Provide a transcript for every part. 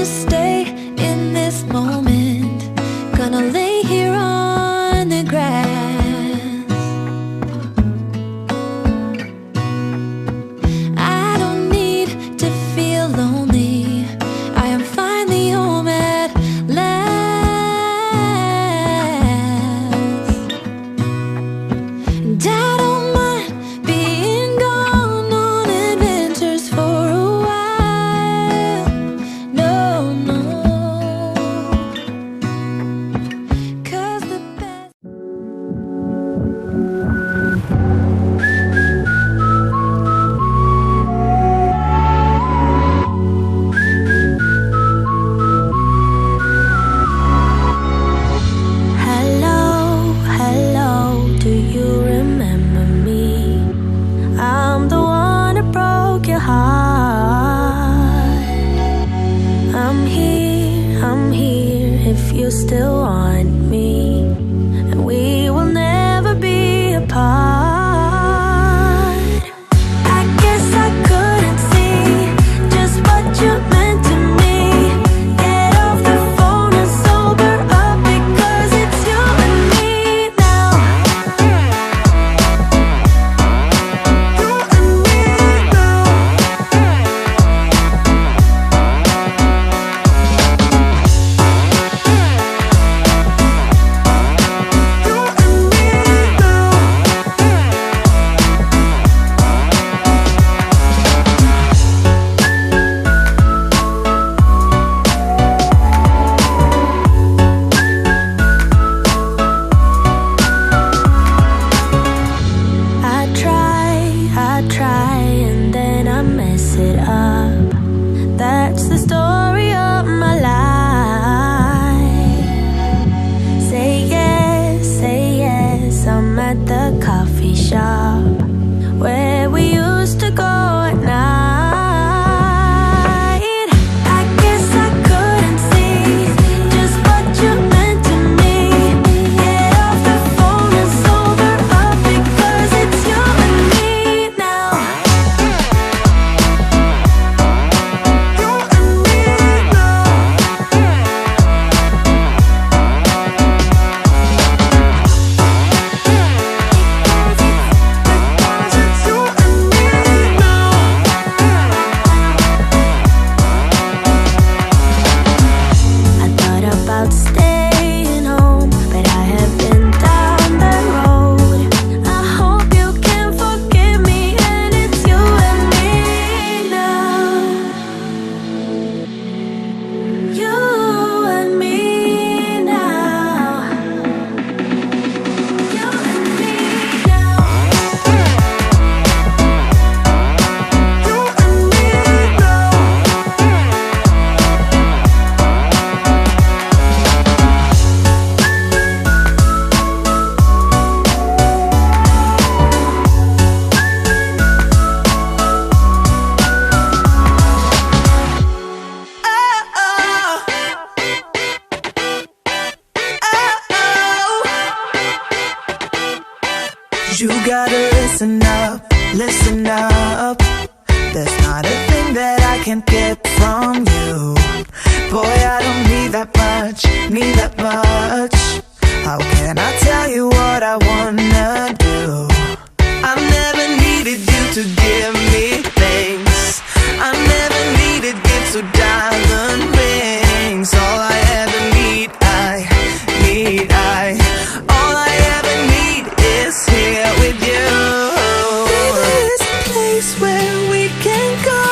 to stay in this moment. Gonna lay here on the grass. I don't need to feel lonely. I am finally home at last. And I don't mind being gone on adventures for a while. No, no. 'Cause the best. Hello, hello, do you remember me? I'm the one that broke your heart. I'm here if you still want me, and we will never be apart. I guess I couldn't see just what you meant to me. Get off the phone and sober up, because it's you and me now. You and me now. I try, and then I mess it up. That's the story of my life. Say yes, I'm at the coffee shop where we used to go at night. I guess I couldn't see just what you meant to me. Get off the phone and sober up, because it's you and me now. You and me now. Because it's you and me now. I thought about staying home, but I have been down the road. I hope you can forgive me, and it's you and me now. You and me now. You and me now. You and me now. You gotta listen up, listen up. There's not a thing that I can't get from you. Boy, I don't need that much. How can I tell you what I wanna do? I never needed you to give me things. I never needed gifts or diamond rings. All I ever need, all I ever need is here with you. There's a place where we can go,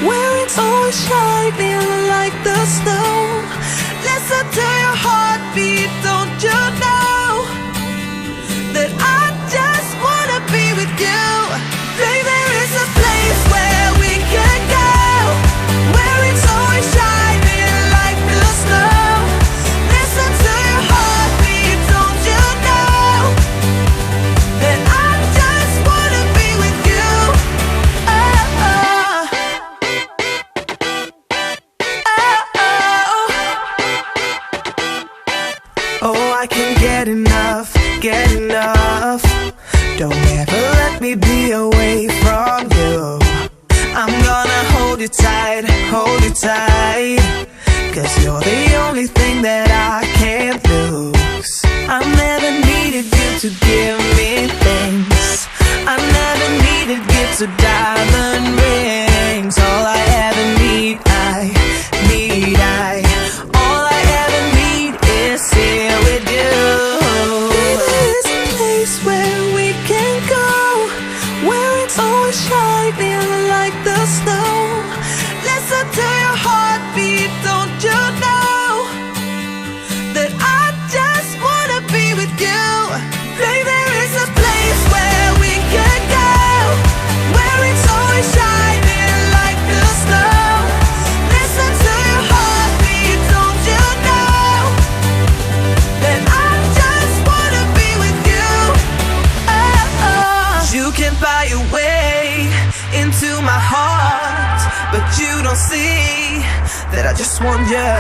where it's always shining like the snow. Listen to your heartbeat, don't you know that I just wanna be with you? Baby, there is a place where we can go, where it's always shining like the snow. Listen to your heartbeat, don't you know that I just wanna be with you? Oh, oh. Oh, oh. Oh, I can get hold you tight, hold you tight. 'Cause you're the only thing that I can't lose. I never needed you to give me things. I never needed gifts or diamond rings. All I ever need, all I ever need is here with you. There is a place where we can go, where it's always shining like the snow. Listen to your heartbeat, don't you know that I just wanna be with you? Baby, there is a place where we can go, where it's always shining like the snow. Listen to your heartbeat, don't you know that I just wanna be with you? You can buy your way into my heart, but you don't see that I just want you.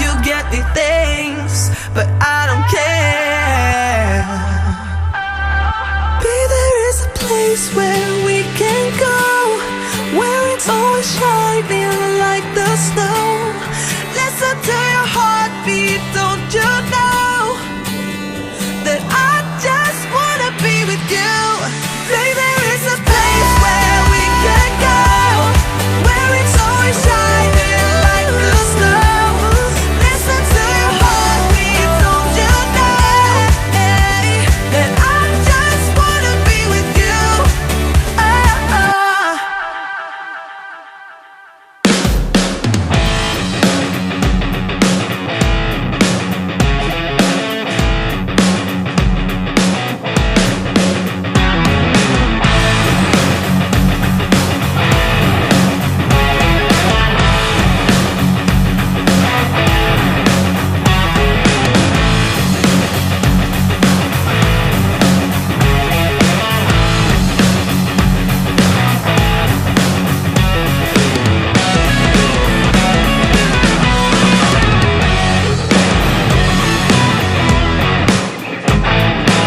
You get me things, but I don't care. Babe, there is a place where we can go, where it's always shining like the snow. Listen to your heartbeat.